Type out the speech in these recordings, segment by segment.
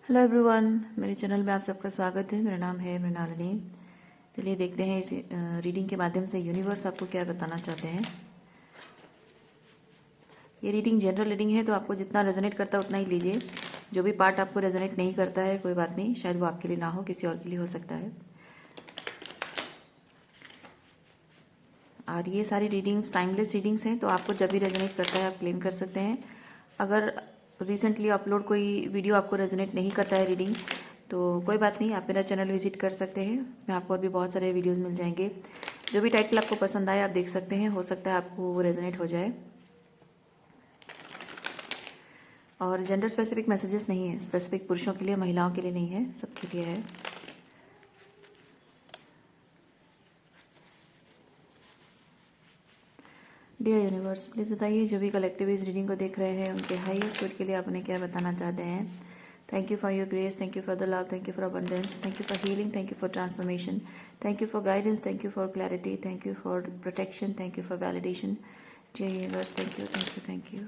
Hello everyone, मेरे channel में आप सबका स्वागत है। मेरा नाम है मृणालिनी। चलिए देखते हैं इस रीडिंग के माध्यम से यूनिवर्स आपको क्या बताना चाहते हैं। ये रीडिंग जनरल रीडिंग है, तो आपको जितना रेजोनेट करता है उतना ही लीजिए। जो भी पार्ट आपको रेजोनेट नहीं करता है कोई बात नहीं, शायद वो आपके लिए ना हो, किसी और के लिए हो सकता है। और ये सारी रीडिंग्स टाइमलेस रीडिंग्स हैं, तो आपको जब भी रेजोनेट करता है आप क्लेम कर सकते हैं। अगर रिसेंटली अपलोड कोई वीडियो आपको रेजोनेट नहीं करता है रीडिंग, तो कोई बात नहीं, आप मेरा चैनल विजिट कर सकते हैं। उसमें आपको और भी बहुत सारे वीडियोस मिल जाएंगे। जो भी टाइटल आपको पसंद आए आप देख सकते हैं, हो सकता है आपको वो रेजोनेट हो जाए। और जेंडर स्पेसिफिक मैसेजेस नहीं है, स्पेसिफिक पुरुषों के लिए महिलाओं के लिए नहीं है, सबके लिए है। डियर यूनिवर्स, प्लीज़ बताइए जो भी कलेक्टिव इस रीडिंग को देख रहे हैं उनके हाईएस्ट गुड के लिए आप उन्हें क्या बताना चाहते हैं। Thank you for your grace, thank you for the love, thank you for abundance, thank you for healing, thank you for transformation, thank you for guidance, thank you for clarity, thank you for protection, thank you for validation. Dear universe, thank you, thank you, thank you.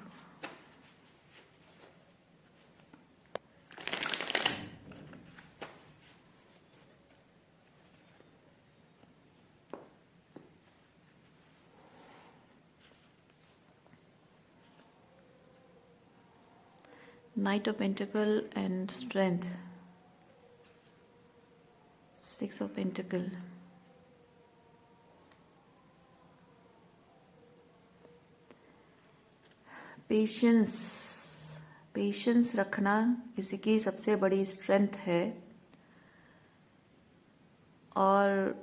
Knight of Pentacle and Strength, Six of Pentacle, patience. Patience रखना किसी की सबसे बड़ी strength है, और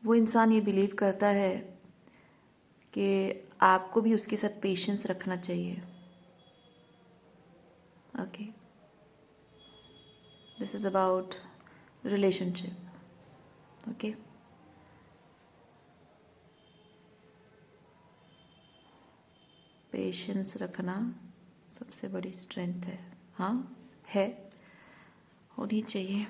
वो इंसान ये बिलीव करता है कि आपको भी उसके साथ पेशेंस रखना चाहिए। Okay, this is about relationship. Okay, patience रखना सबसे बड़ी स्ट्रेंथ है। हाँ, है, होनी चाहिए।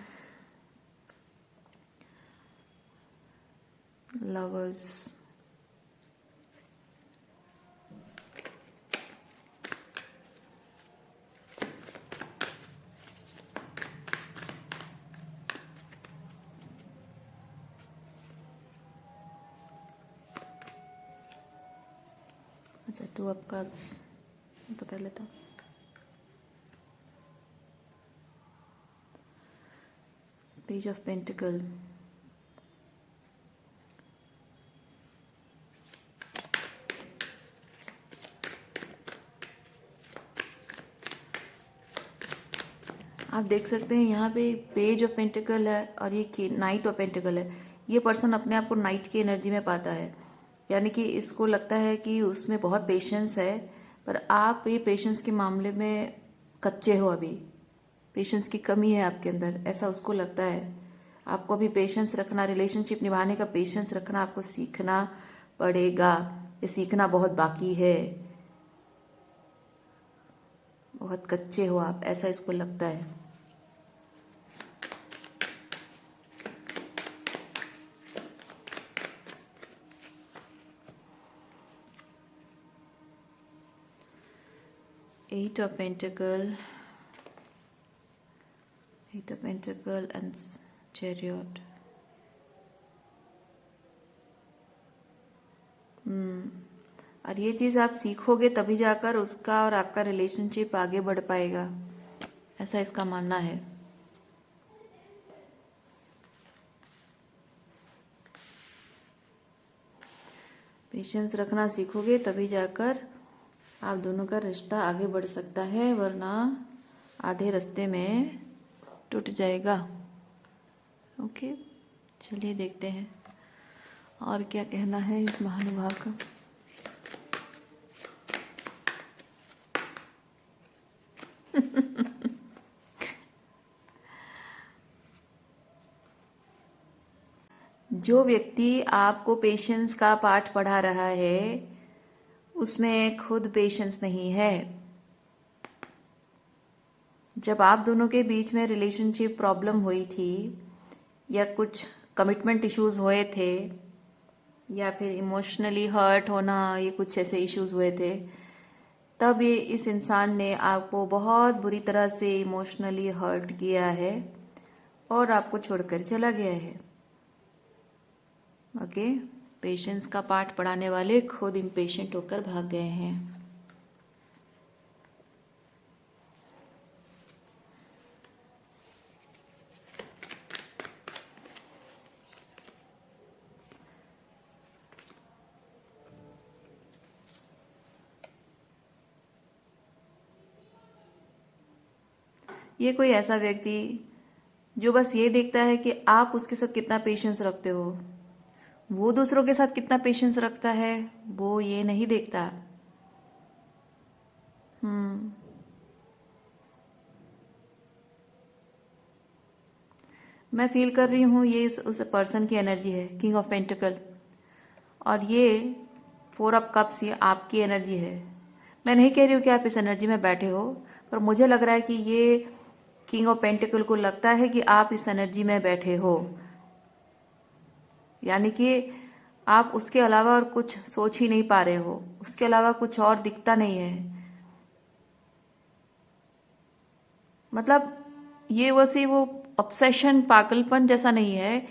लवर्स, अच्छा, टू ऑफ कप्स तो पहले था। पेज ऑफ पेंटिकल, आप देख सकते हैं यहाँ पे पेज ऑफ पेंटिकल है और ये नाइट ऑफ पेंटिकल है। ये पर्सन अपने आप को नाइट की एनर्जी में पाता है, यानी कि इसको लगता है कि उसमें बहुत पेशेंस है, पर आप ये पेशेंस के मामले में कच्चे हो। अभी पेशेंस की कमी है आपके अंदर, ऐसा उसको लगता है। आपको अभी पेशेंस रखना, रिलेशनशिप निभाने का पेशेंस रखना आपको सीखना पड़ेगा। ये सीखना बहुत बाकी है, बहुत कच्चे हो आप, ऐसा इसको लगता है। Eight of Pentacle, Eight of Pentacle and Chariot. और ये चीज़ आप सीखोगे तभी जाकर उसका और आपका रिलेशनशिप आगे बढ़ पाएगा, ऐसा इसका मानना है। पेशेंस रखना सीखोगे तभी जाकर आप दोनों का रिश्ता आगे बढ़ सकता है, वरना आधे रास्ते में टूट जाएगा। ओके, चलिए देखते हैं और क्या कहना है इस महानुभाव का। जो व्यक्ति आपको पेशेंस का पाठ पढ़ा रहा है उसमें खुद पेशेंस नहीं है। जब आप दोनों के बीच में रिलेशनशिप प्रॉब्लम हुई थी, या कुछ कमिटमेंट इश्यूज हुए थे, या फिर इमोशनली हर्ट होना, ये कुछ ऐसे इश्यूज हुए थे, तब ये इस इंसान ने आपको बहुत बुरी तरह से इमोशनली हर्ट किया है और आपको छोड़कर चला गया है। ओके, पेशेंस का पाठ पढ़ाने वाले खुद इम्पेशेंट होकर भाग गए हैं। ये कोई ऐसा व्यक्ति जो बस ये देखता है कि आप उसके साथ कितना पेशेंस रखते हो, वो दूसरों के साथ कितना पेशेंस रखता है वो ये नहीं देखता। मैं फील कर रही हूँ ये उस पर्सन की एनर्जी है, किंग ऑफ पेंटिकल, और ये 4 ऑफ कप्स ये आपकी एनर्जी है। मैं नहीं कह रही हूँ कि आप इस एनर्जी में बैठे हो, पर मुझे लग रहा है कि ये किंग ऑफ पेंटिकल को लगता है कि आप इस एनर्जी में बैठे हो, यानी कि आप उसके अलावा और कुछ सोच ही नहीं पा रहे हो, उसके अलावा कुछ और दिखता नहीं है। मतलब ये वैसे वो ऑब्सेशन पागलपन जैसा नहीं है,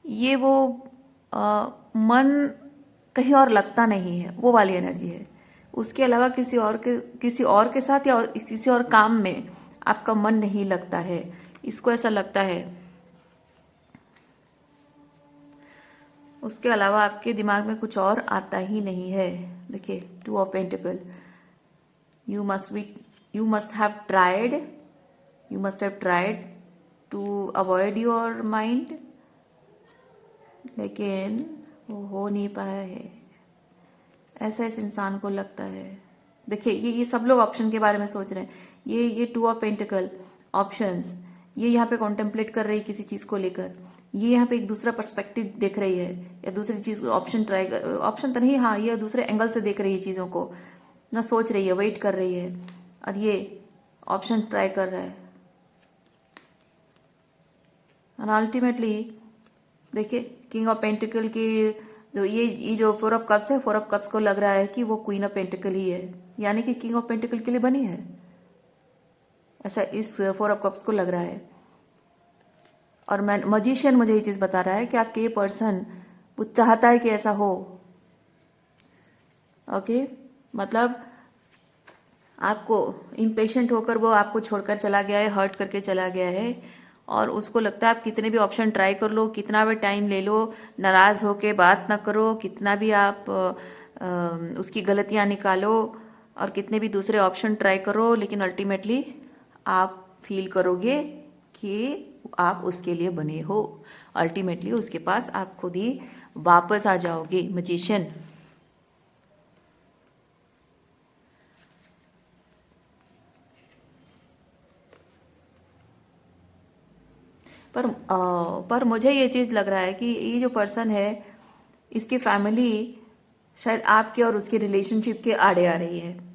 ये वो मन कहीं और लगता नहीं है, वो वाली एनर्जी है। उसके अलावा किसी और के साथ या किसी और काम में आपका मन नहीं लगता है, इसको ऐसा लगता है। उसके अलावा आपके दिमाग में कुछ और आता ही नहीं है। देखिए 2 of pentacle, you must be you must have tried you must have tried to avoid your mind, लेकिन वो हो नहीं पाया है, ऐसा इस इंसान को लगता है। देखिए ये सब लोग ऑप्शन के बारे में सोच रहे हैं। ये 2 ऑफ पेंटिकल ऑप्शंस, ये यहाँ पे कॉन्टेम्पलेट कर रही है किसी चीज़ को लेकर, ये यहाँ पे एक दूसरा पर्सपेक्टिव देख रही है या दूसरी चीज़ ऑप्शन तो नहीं, हाँ ये दूसरे एंगल से देख रही है चीज़ों को, ना सोच रही है, वेट कर रही है, और ये ऑप्शन ट्राई कर रहा है। और अल्टीमेटली देखिए किंग ऑफ पेंटिकल की जो ये जो 4 ऑफ कप्स है, 4 ऑफ कप्स को लग रहा है कि वो क्वीन ऑफ पेंटिकल ही है, यानी कि किंग ऑफ पेंटिकल के लिए बनी है, ऐसा इस 4 ऑफ कप्स को लग रहा है। और मैं मजिशियन मुझे ये चीज़ बता रहा है कि आपके ये पर्सन वो चाहता है कि ऐसा हो। ओके, मतलब आपको इम्पेशेंट होकर वो आपको छोड़कर चला गया है, हर्ट करके चला गया है, और उसको लगता है आप कितने भी ऑप्शन ट्राई कर लो, कितना भी टाइम ले लो, नाराज़ होके बात ना करो, कितना भी आप उसकी गलतियाँ निकालो और कितने भी दूसरे ऑप्शन ट्राई करो, लेकिन अल्टीमेटली आप फील करोगे कि आप उसके लिए बने हो। अल्टीमेटली उसके पास आप खुद ही वापस आ जाओगे, मजिशियन। पर मुझे ये चीज़ लग रहा है कि ये जो पर्सन है, इसकी फैमिली शायद आपके और उसके रिलेशनशिप के आड़े आ रही है।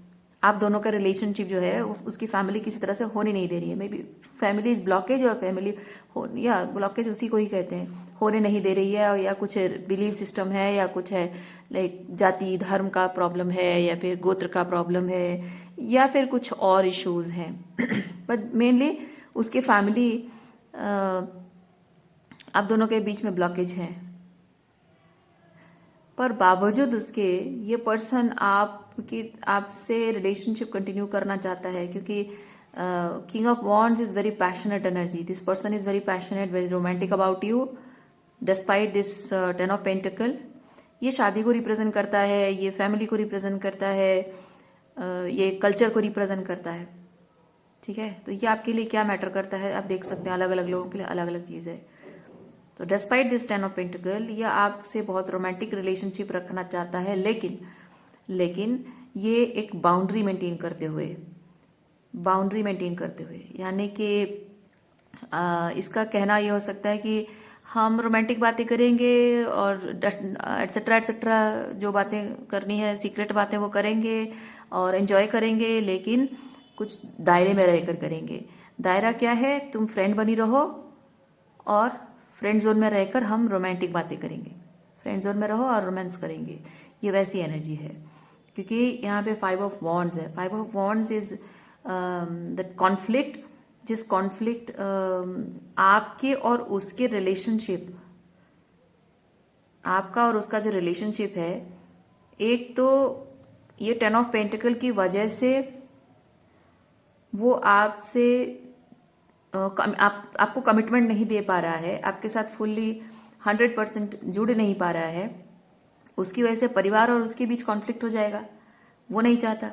आप दोनों का रिलेशनशिप जो है उसकी फैमिली किसी तरह से होने नहीं दे रही है। May be family is blockage, और फैमिली हो या ब्लॉकेज उसी को ही कहते हैं, होने नहीं दे रही है, या कुछ बिलीफ सिस्टम है, या कुछ है लाइक जाति धर्म का प्रॉब्लम है, या फिर गोत्र का प्रॉब्लम है, या फिर कुछ और इश्यूज हैं। बट मेनली उसके फैमिली, आप दोनों के बीच में ब्लॉकेज है। पर बावजूद उसके ये पर्सन आपसे रिलेशनशिप कंटिन्यू करना चाहता है, क्योंकि king of wands is very passionate energy. This person is very passionate, very romantic about you despite this 10 of pentacle. ये शादी को रिप्रेजेंट करता है, ये फैमिली को रिप्रेजेंट करता है, ये कल्चर को रिप्रेजेंट करता है। ठीक है, तो ये आपके लिए क्या मैटर करता है आप देख सकते हैं, अलग अलग लोगों के लिए अलग अलग चीज़ है। तो डिस्पाइट दिस 10 ऑफ पेंटिकल, ये आपसे बहुत रोमांटिक रिलेशनशिप रखना चाहता है, लेकिन ये एक बाउंड्री मेंटेन करते हुए, यानी कि इसका कहना ये हो सकता है कि हम रोमांटिक बातें करेंगे और एट्सेट्रा एट्सेट्रा, जो बातें करनी है सीक्रेट बातें वो करेंगे और एंजॉय करेंगे, लेकिन कुछ दायरे में रहकर करेंगे। दायरा क्या है, तुम फ्रेंड बनी रहो और फ्रेंड जोन में रहकर हम रोमांटिक बातें करेंगे, फ्रेंड जोन में रहो और रोमांस करेंगे, ये वैसी एनर्जी है। क्योंकि यहाँ पे 5 ऑफ वॉन्ड्स है। 5 of wands is that conflict, जिस कॉन्फ्लिक्ट आपके और उसके रिलेशनशिप, आपका और उसका जो रिलेशनशिप है, एक तो ये 10 ऑफ पेंटिकल की वजह से वो आपसे आपको कमिटमेंट नहीं दे पा रहा है, आपके साथ फुल्ली 100% जुड़ नहीं पा रहा है, उसकी वजह से परिवार और उसके बीच कॉन्फ्लिक्ट हो जाएगा, वो नहीं चाहता।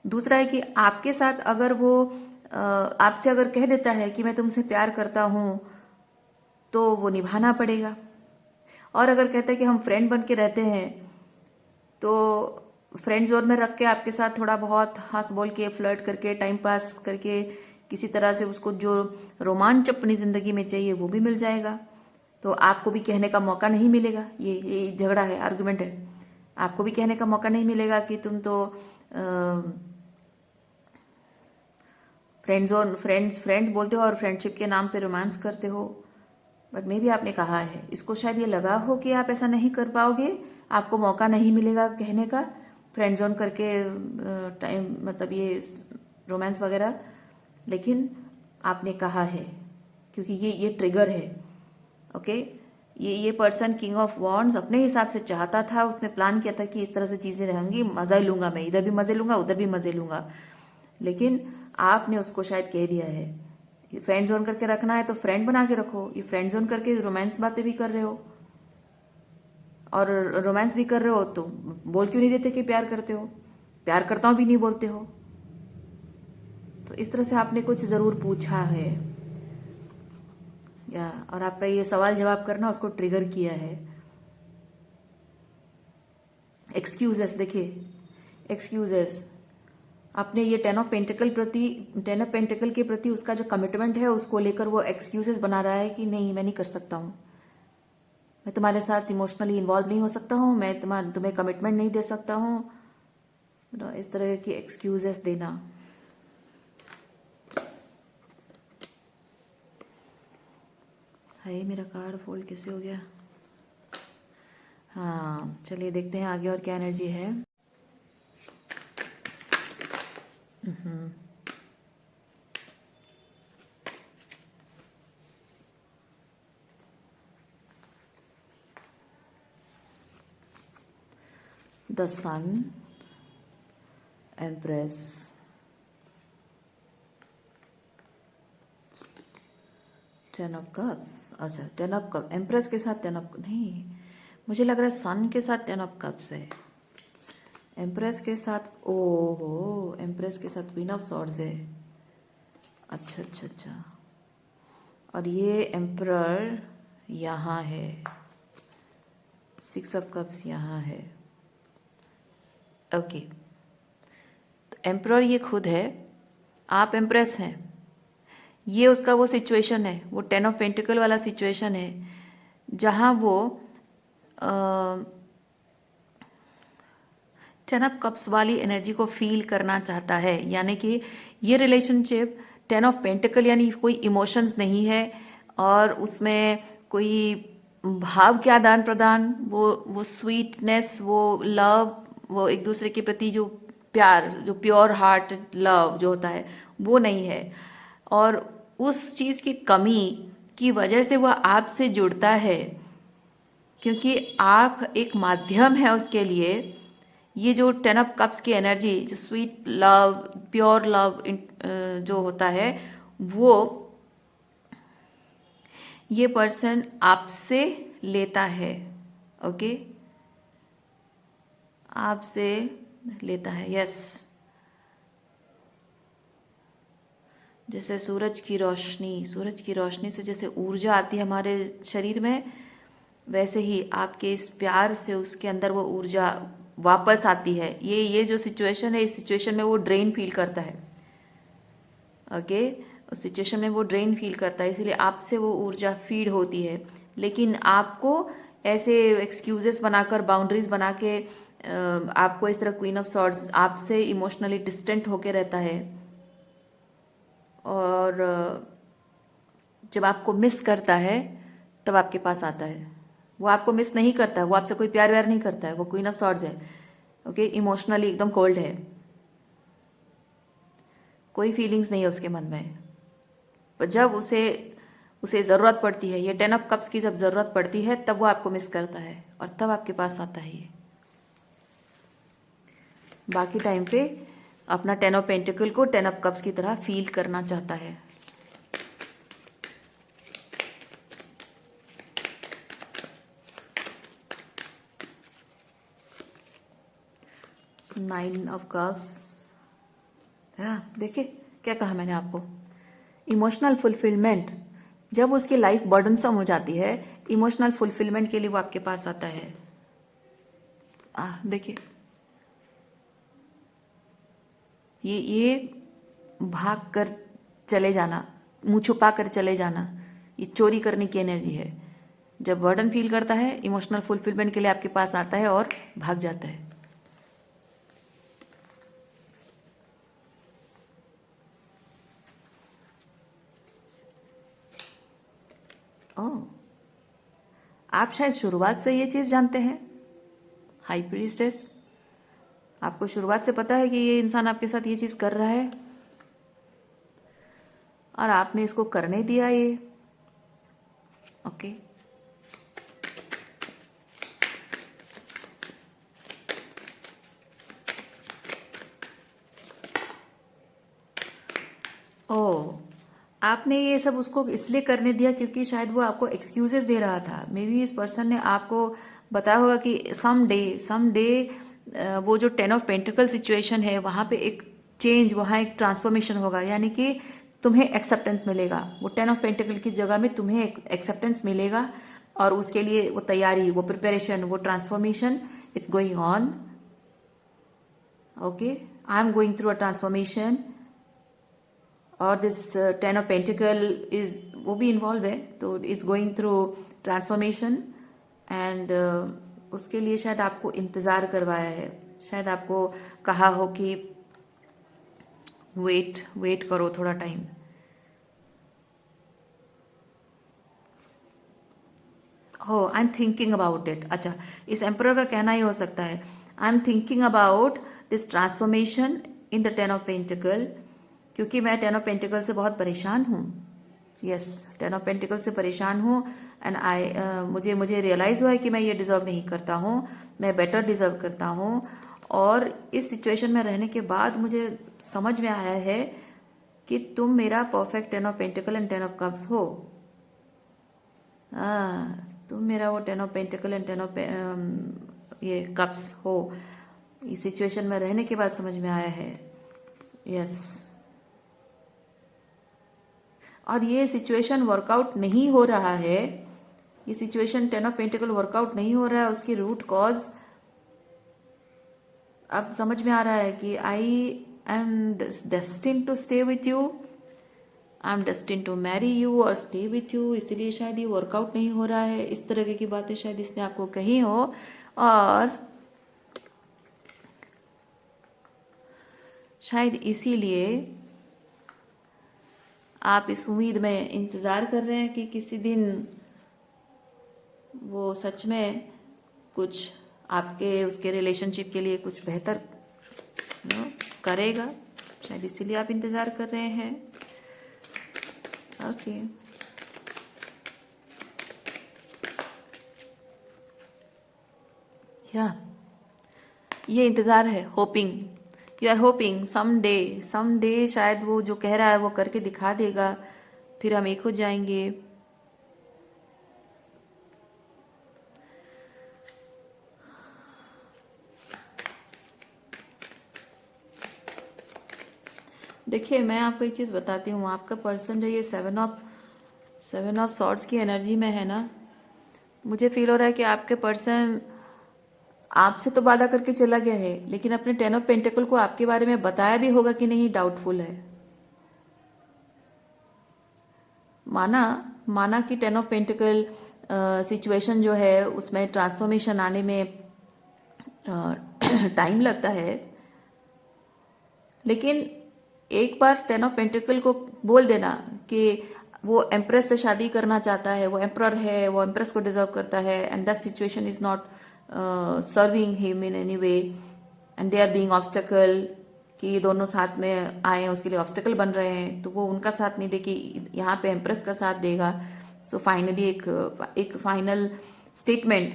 दूसरा है कि आपके साथ अगर वो आपसे अगर कह देता है कि मैं तुमसे प्यार करता हूँ, तो वो निभाना पड़ेगा। और अगर कहता है कि हम फ्रेंड बन के रहते हैं, तो फ्रेंड जोन में रख के आपके साथ थोड़ा बहुत हंस बोल के फ्लर्ट करके टाइम पास करके किसी तरह से उसको जो रोमांच अपनी ज़िंदगी में चाहिए वो भी मिल जाएगा। तो आपको भी कहने का मौका नहीं मिलेगा, ये झगड़ा है, आर्गुमेंट है। आपको भी कहने का मौका नहीं मिलेगा कि तुम तो फ्रेंड्स बोलते हो और फ्रेंडशिप के नाम पे रोमांस करते हो। बट मे भी आपने कहा है, इसको शायद ये लगा हो कि आप ऐसा नहीं कर पाओगे, आपको मौका नहीं मिलेगा कहने का फ्रेंड जोन करके टाइम, मतलब ये रोमांस वगैरह। लेकिन आपने कहा है क्योंकि ये ट्रिगर है। ओके, ये पर्सन किंग ऑफ वॉन्ड्स अपने हिसाब से चाहता था, उसने प्लान किया था कि इस तरह से चीज़ें रहेंगी, मज़ा लूंगा मैं, इधर भी मज़े लूंगा उधर भी मज़े लूंगा। लेकिन आपने उसको शायद कह दिया है फ्रेंड जोन करके रखना है तो फ्रेंड बना के रखो, ये फ्रेंड जोन करके रोमांस बातें भी कर रहे हो और रोमांस भी कर रहे हो, तो बोल क्यों नहीं देते कि प्यार करते हो? प्यार करता हूं भी नहीं बोलते हो। तो इस तरह से आपने कुछ ज़रूर पूछा है या, और आपका ये सवाल जवाब करना उसको ट्रिगर किया है। एक्सक्यूजेस, देखिए एक्सक्यूजेस, आपने ये 10 ऑफ पेंटिकल के प्रति उसका जो कमिटमेंट है उसको लेकर वो एक्सक्यूजेस बना रहा है कि नहीं मैं नहीं कर सकता हूँ, मैं तुम्हारे साथ इमोशनली इन्वॉल्व नहीं हो सकता हूँ, मैं तुम्हें कमिटमेंट नहीं दे सकता हूँ, इस तरह की एक्सक्यूजेस देना। हाय मेरा कार्ड फोल्ड कैसे हो गया? हाँ चलिए देखते हैं आगे और क्या एनर्जी है। The sun, empress, 10 of cups. अच्छा 10 ऑफ कप, एम्प्रेस के साथ 10 ऑफ, नहीं मुझे लग रहा है सन के साथ 10 ऑफ कप्स है, एम्प्रेस के साथ, ओहो एम्प्रेस के साथ क्वीन ऑफ सॉर्ड्स है। अच्छा अच्छा अच्छा, और ये एम्परर यहाँ है, 6 ऑफ कप्स यहाँ है। ओके, तो एम्परर ये खुद है, आप एम्प्रेस हैं, ये उसका वो सिचुएशन है, वो 10 ऑफ पेंटिकल वाला सिचुएशन है जहाँ वो 10 ऑफ कप्स वाली एनर्जी को फील करना चाहता है। यानी कि ये रिलेशनशिप 10 ऑफ पेंटिकल यानी कोई इमोशंस नहीं है और उसमें कोई भाव के आदान प्रदान, वो स्वीटनेस, वो लव, वो एक दूसरे के प्रति जो प्यार, जो प्योर हार्ट लव जो होता है वो नहीं है। और उस चीज़ की कमी की वजह से वह आपसे जुड़ता है क्योंकि आप एक माध्यम है उसके लिए। ये जो 10 ऑफ कप्स की एनर्जी, जो स्वीट लव, प्योर लव जो होता है, वो ये पर्सन आपसे लेता है। ओके, आपसे लेता है, यस। जैसे सूरज की रोशनी से जैसे ऊर्जा आती है हमारे शरीर में, वैसे ही आपके इस प्यार से उसके अंदर वो ऊर्जा वापस आती है। ये जो सिचुएशन है, इस सिचुएशन में वो ड्रेन फील करता है। ओके, उस सिचुएशन में वो ड्रेन फील करता है, इसीलिए आपसे वो ऊर्जा फीड होती है। लेकिन आपको ऐसे एक्सक्यूजेस बनाकर, बाउंड्रीज बना के आपको इस तरह क्वीन ऑफ सॉर्ड्स आपसे इमोशनली डिस्टेंट होके रहता है। और जब आपको मिस करता है तब आपके पास आता है। वो आपको मिस नहीं करता है, वो आपसे कोई प्यार व्यार नहीं करता है, वो क्वीन ऑफ सॉर्ड्स है। ओके, इमोशनली एकदम कोल्ड है, कोई फीलिंग्स नहीं है उसके मन में। पर जब उसे उसे ज़रूरत पड़ती है, ये 10 ऑफ कप्स की जब ज़रूरत पड़ती है तब वो आपको मिस करता है और तब आपके पास आता है ये। बाकी टाइम पे अपना 10 ऑफ पेंटिकल को 10 ऑफ कप्स की तरह फील करना चाहता है।9 ऑफ कप्स, देखिए क्या कहा मैंने आपको, इमोशनल फुलफिलमेंट। जब उसकी लाइफ बर्डनसम हो जाती है, इमोशनल फुलफिलमेंट के लिए वो आपके पास आता है। देखिए ये भाग कर चले जाना, मुंह छुपा कर चले जाना, ये चोरी करने की एनर्जी है। जब बर्डन फील करता है, इमोशनल फुलफिलमेंट के लिए आपके पास आता है और भाग जाता है। ओह, आप शायद शुरुआत से ये चीज़ जानते हैं, हाई प्रीस्टेस, आपको शुरुआत से पता है कि ये इंसान आपके साथ ये चीज़ कर रहा है और आपने इसको करने दिया ये। ओके, ओह, आपने ये सब उसको इसलिए करने दिया क्योंकि शायद वो आपको एक्सक्यूजेस दे रहा था। मे बी इस पर्सन ने आपको बताया होगा कि सम डे वो जो 10 ऑफ पेंटिकल सिचुएशन है वहाँ पे एक चेंज, वहाँ एक ट्रांसफॉर्मेशन होगा, यानी कि तुम्हें एक्सेप्टेंस मिलेगा। वो 10 ऑफ पेंटिकल की जगह में तुम्हें एक्सेप्टेंस मिलेगा और उसके लिए वो तैयारी, वो प्रिपरेशन, वो transformation it's going on. Okay, I am going through a transformation और दिस 10 ऑफ पेंटिकल इज, वो भी इन्वॉल्व है, तो is going through transformation and उसके लिए शायद आपको इंतज़ार करवाया है, शायद आपको कहा हो कि वेट करो थोड़ा टाइम। हो, I am thinking about it. अच्छा, इस एम्परर का कहना ही हो सकता है, I am thinking about this transformation in the 10 of pentacle, क्योंकि मैं 10 ऑफ पेंटिकल से बहुत परेशान हूँ। यस, 10 ऑफ पेंटिकल से परेशान हूँ एंड मुझे मुझे रियलाइज़ हुआ है कि मैं ये डिज़र्व नहीं करता हूँ, मैं बेटर डिज़र्व करता हूँ। और इस सिचुएशन में रहने के बाद मुझे समझ में आया है कि तुम मेरा perfect 10 of pentacle and 10 of cups हो। तुम मेरा वो 10 ऑफ पेंटिकल एंड 10 ऑफ ये कप्स हो। इस सिचुएशन में रहने के बाद समझ में आया है। यस, और ये सिचुएशन वर्कआउट नहीं हो रहा है, ये सिचुएशन 10 ऑफ पेंटिकल वर्कआउट नहीं हो रहा है, उसकी रूट कॉज अब समझ में आ रहा है कि I am destined to stay with you, I am destined to marry you और स्टे विथ यू, इसलिए शायद ये वर्कआउट नहीं हो रहा है। इस तरह की बातें शायद इसने आपको कही हो और शायद इसीलिए आप इस उम्मीद में इंतज़ार कर रहे हैं कि किसी दिन वो सच में कुछ आपके उसके रिलेशनशिप के लिए कुछ बेहतर करेगा। शायद इसीलिए आप इंतज़ार कर रहे हैं। ओके, या ये इंतज़ार है, hoping, you are hoping some day शायद वो जो कह रहा है वो करके दिखा देगा, फिर हम एक हो जाएंगे। देखिए, मैं आपको एक चीज़ बताती हूँ, आपका पर्सन जो ये 7 ऑफ सॉर्ड्स की एनर्जी में है ना, मुझे फील हो रहा है कि आपके पर्सन आपसे तो वादा करके चला गया है, लेकिन अपने 10 ऑफ पेंटिकल को आपके बारे में बताया भी होगा कि नहीं, डाउटफुल है। माना माना कि 10 ऑफ पेंटिकल सिचुएशन जो है उसमें ट्रांसफॉर्मेशन आने में टाइम लगता है, लेकिन एक बार 10 ऑफ पेंटिकल को बोल देना कि वो एम्प्रेस से शादी करना चाहता है, वो एम्प्रर है, वो एम्प्रेस को डिजर्व करता है and that situation is not serving him in any way, and they are being obstacle, कि ये दोनों साथ में आए हैं उसके लिए ऑब्स्टेकल बन रहे हैं, तो वो उनका साथ नहीं दे कि यहाँ पे एम्प्रेस का साथ देगा। सो फाइनली एक फाइनल स्टेटमेंट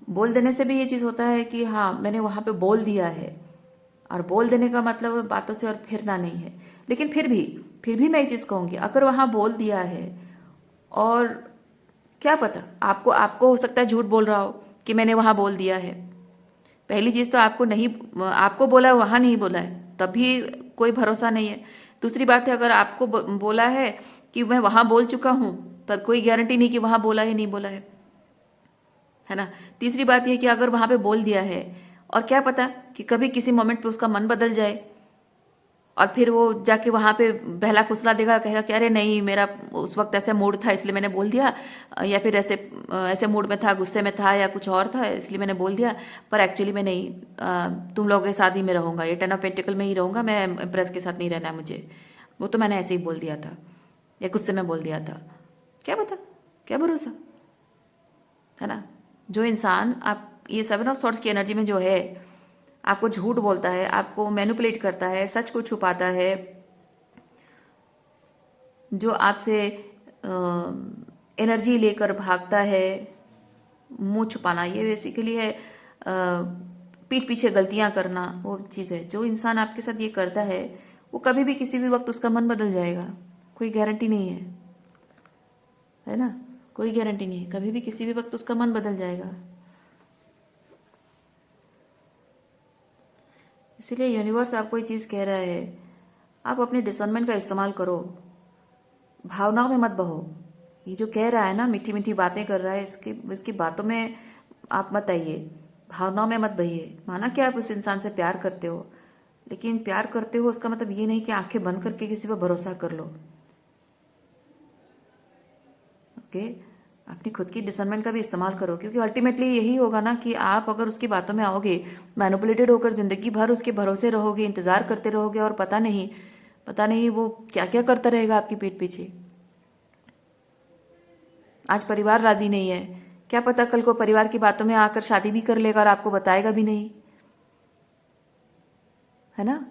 बोल देने से भी ये चीज़ होता है कि हाँ मैंने वहाँ पे बोल दिया है, और बोल देने का मतलब बातों से और फिरना नहीं है। लेकिन फिर भी मैं ये चीज़ कहूँगी, अगर वहाँ बोल दिया है और क्या पता आपको आपको हो सकता है झूठ बोल रहा हो कि मैंने वहाँ बोल दिया है। पहली चीज़ तो आपको नहीं, आपको बोला है वहाँ नहीं बोला है, तब भी कोई भरोसा नहीं है। दूसरी बात है अगर आपको बोला है कि मैं वहाँ बोल चुका हूँ, पर कोई गारंटी नहीं कि वहाँ बोला है नहीं बोला है ना। तीसरी बात यह कि अगर वहाँ पे बोल दिया है और क्या पता कि कभी किसी मोमेंट पे उसका मन बदल जाए और फिर वो जाके वहाँ पे बहला फुसला देगा, कहेगा कि अरे नहीं मेरा उस वक्त ऐसा मूड था इसलिए मैंने बोल दिया, या फिर ऐसे ऐसे मूड में था, गुस्से में था या कुछ और था इसलिए मैंने बोल दिया, पर एक्चुअली मैं नहीं तुम लोगों के साथ ही में रहूँगा, ये 10 ऑफ पेंटिकल में ही रहूँगा, मैं एम्प्रेस के साथ नहीं रहना है मुझे, वो तो मैंने ऐसे ही बोल दिया था या गुस्से में बोल दिया था। क्या पता, क्या भरोसा, है ना। जो इंसान आप ये 7 ऑफ सॉर्ड्स की एनर्जी में जो है आपको झूठ बोलता है, आपको मैनिपुलेट करता है, सच को छुपाता है, जो आपसे एनर्जी लेकर भागता है, मुंह छुपाना, ये बेसिकली है पीठ पीछे गलतियां करना, वो चीज़ है। जो इंसान आपके साथ ये करता है वो कभी भी किसी भी वक्त उसका मन बदल जाएगा, कोई गारंटी नहीं है ना, कोई गारंटी नहीं है, कभी भी किसी भी वक्त उसका मन बदल जाएगा। इसीलिए यूनिवर्स आपको ये चीज़ कह रहा है, आप अपने डिसर्नमेंट का इस्तेमाल करो, भावनाओं में मत बहो। ये जो कह रहा है ना, मीठी मीठी बातें कर रहा है, इसकी बातों में आप मत आइए, भावनाओं में मत बहिए। माना कि आप उस इंसान से प्यार करते हो, लेकिन प्यार करते हो उसका मतलब ये नहीं कि आंखें बंद करके किसी पर भरोसा कर लो। ओके, अपनी खुद की डिसर्नमेंट का भी इस्तेमाल करो, क्योंकि अल्टीमेटली यही होगा ना कि आप अगर उसकी बातों में आओगे, मैनिपुलेटेड होकर ज़िंदगी भर उसके भरोसे रहोगे, इंतज़ार करते रहोगे, और पता नहीं वो क्या क्या करता रहेगा आपकी पीठ पीछे। आज परिवार राजी नहीं है, क्या पता कल को परिवार की बातों में आकर शादी भी कर लेगा और आपको बताएगा भी नहीं, है ना।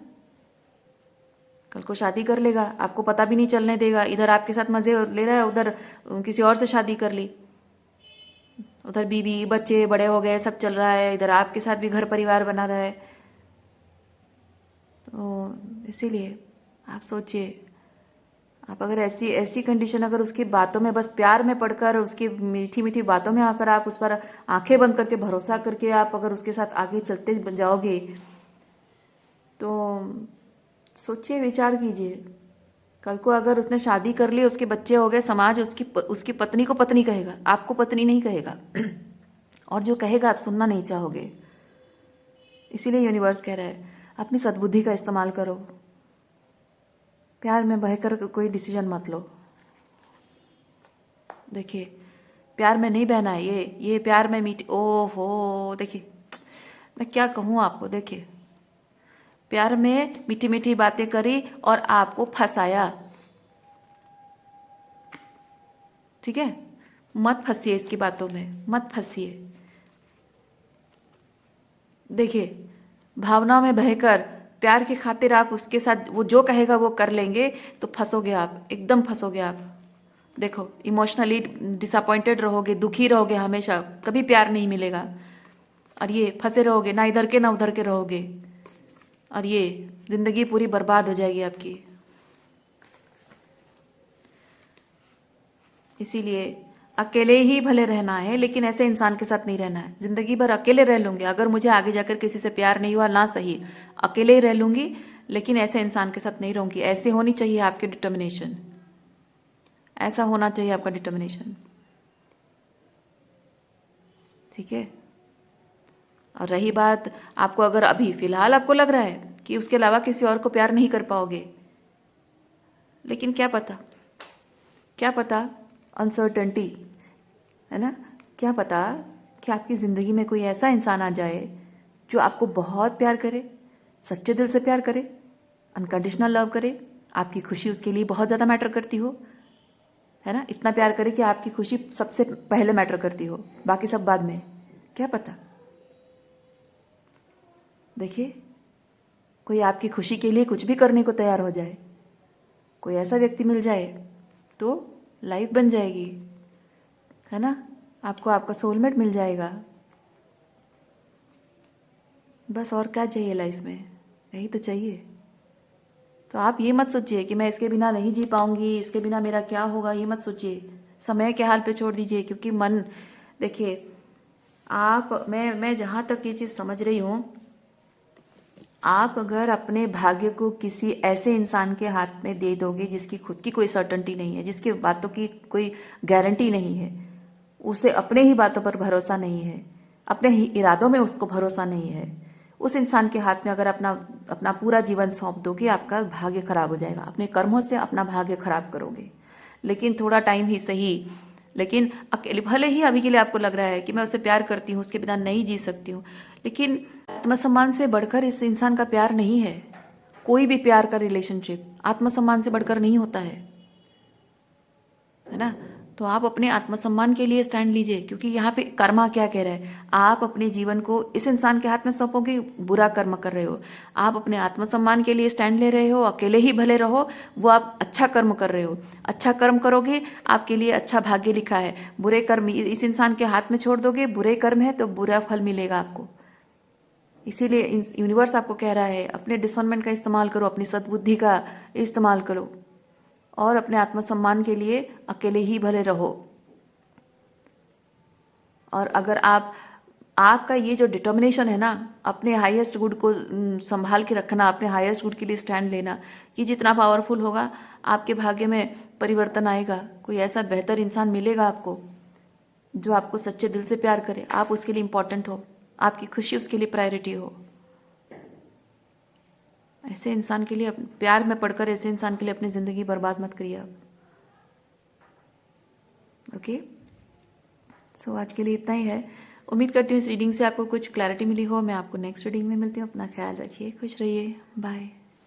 कल को शादी कर लेगा, आपको पता भी नहीं चलने देगा, इधर आपके साथ मज़े ले रहा है, उधर किसी और से शादी कर ली, उधर बीवी बच्चे बड़े हो गए, सब चल रहा है, इधर आपके साथ भी घर परिवार बना रहा है। तो इसीलिए आप सोचिए, आप अगर ऐसी ऐसी कंडीशन, अगर उसकी बातों में बस प्यार में पड़कर, उसकी मीठी मीठी बातों में आकर आप उस पर आंखें बंद करके भरोसा करके आप अगर उसके साथ आगे चलते जाओगे, तो सोचिए, विचार कीजिए, कल को अगर उसने शादी कर ली, उसके बच्चे हो गए, समाज उसकी पत्नी को पत्नी कहेगा, आपको पत्नी नहीं कहेगा और जो कहेगा आप सुनना नहीं चाहोगे। इसीलिए यूनिवर्स कह रहा है अपनी सद्बुद्धि का इस्तेमाल करो, प्यार में बहकर कोई डिसीजन मत लो। देखिए, प्यार में नहीं बहना है, ये प्यार में ओहो, देखिए मैं क्या कहूँ आपको, देखिए प्यार में मीठी मीठी बातें करी और आपको फंसाया, ठीक है। मत फंसिए इसकी बातों में, मत फंसिए। देखिए, भावनाओं में बहकर प्यार की खातिर आप उसके साथ वो जो कहेगा वो कर लेंगे, तो फंसोगे आप, एकदम फंसोगे आप। देखो, इमोशनली डिसअपॉइंटेड रहोगे, दुखी रहोगे हमेशा, कभी प्यार नहीं मिलेगा, और ये फंसे रहोगे, ना इधर के ना उधर के रहोगे, और ये जिंदगी पूरी बर्बाद हो जाएगी आपकी। इसीलिए अकेले ही भले रहना है, लेकिन ऐसे इंसान के साथ नहीं रहना है। जिंदगी भर अकेले रह लूंगी, अगर मुझे आगे जाकर किसी से प्यार नहीं हुआ ना सही, अकेले ही रह लूंगी, लेकिन ऐसे इंसान के साथ नहीं रहूंगी। ऐसे होनी चाहिए आपकी डिटर्मिनेशन, ऐसा होना चाहिए आपका डिटर्मिनेशन, ठीक है। और रही बात, आपको अगर अभी फिलहाल आपको लग रहा है कि उसके अलावा किसी और को प्यार नहीं कर पाओगे, लेकिन क्या पता अनसर्टेनिटी, है ना, क्या पता कि आपकी ज़िंदगी में कोई ऐसा इंसान आ जाए जो आपको बहुत प्यार करे, सच्चे दिल से प्यार करे, अनकंडीशनल लव करे, आपकी खुशी उसके लिए बहुत ज़्यादा मैटर करती हो, है ना, इतना प्यार करे कि आपकी खुशी सबसे पहले मैटर करती हो, बाकी सब बाद में। क्या पता, देखिए कोई आपकी खुशी के लिए कुछ भी करने को तैयार हो जाए, कोई ऐसा व्यक्ति मिल जाए तो लाइफ बन जाएगी, है ना। आपको आपका सोलमेट मिल जाएगा। बस और क्या चाहिए लाइफ में, यही तो चाहिए। तो आप ये मत सोचिए कि मैं इसके बिना नहीं जी पाऊंगी, इसके बिना मेरा क्या होगा, ये मत सोचिए। समय के हाल पे छोड़ दीजिए, क्योंकि मन, देखिए आप, मैं जहाँ तक ये चीज़ समझ रही हूँ, आप अगर अपने भाग्य को किसी ऐसे इंसान के हाथ में दे दोगे जिसकी खुद की कोई सर्टेनिटी नहीं है, जिसकी बातों की कोई गारंटी नहीं है, उसे अपने ही बातों पर भरोसा नहीं है, अपने ही इरादों में उसको भरोसा नहीं है, उस इंसान के हाथ में अगर अपना अपना पूरा जीवन सौंप दोगे, आपका भाग्य खराब हो जाएगा। अपने कर्मों से अपना भाग्य खराब करोगे। लेकिन थोड़ा टाइम ही सही, लेकिन अकेले, भले ही अभी के लिए आपको लग रहा है कि मैं उसे प्यार करती हूँ, उसके बिना नहीं जी सकती हूँ, लेकिन आत्मसम्मान से बढ़कर इस इंसान का प्यार नहीं है। कोई भी प्यार का रिलेशनशिप आत्मसम्मान से बढ़कर नहीं होता है ना। तो आप अपने आत्मसम्मान के लिए स्टैंड लीजिए, क्योंकि यहाँ पे कर्मा क्या कह रहा है, आप अपने जीवन को इस इंसान के हाथ में सौंपोगे, बुरा कर्म कर रहे हो। आप अपने आत्मसम्मान के लिए स्टैंड ले रहे हो, अकेले ही भले रहो, वो आप अच्छा कर्म कर रहे हो। अच्छा कर्म करोगे, आपके लिए अच्छा भाग्य लिखा है। बुरे कर्म इस इंसान के हाथ में छोड़ दोगे, बुरे कर्म है तो बुरा फल मिलेगा आपको। इसीलिए यूनिवर्स आपको कह रहा है, अपने डिसर्नमेंट का इस्तेमाल करो, अपनी सद्बुद्धि का इस्तेमाल करो, और अपने आत्मसम्मान के लिए अकेले ही भले रहो। और अगर आपका ये जो डिटर्मिनेशन है ना, अपने हाईएस्ट गुड को संभाल के रखना, अपने हाईएस्ट गुड के लिए स्टैंड लेना, ये जितना पावरफुल होगा, आपके भाग्य में परिवर्तन आएगा। कोई ऐसा बेहतर इंसान मिलेगा आपको जो आपको सच्चे दिल से प्यार करे, आप उसके लिए इम्पोर्टेंट हो, आपकी खुशी उसके लिए प्रायोरिटी हो। ऐसे इंसान के लिए, प्यार में पड़कर ऐसे इंसान के लिए अपनी ज़िंदगी बर्बाद मत करिए आप। ओके, सो आज के लिए इतना ही है। उम्मीद करती हूँ इस रीडिंग से आपको कुछ क्लैरिटी मिली हो। मैं आपको नेक्स्ट रीडिंग में मिलती हूँ। अपना ख्याल रखिए, खुश रहिए, बाय।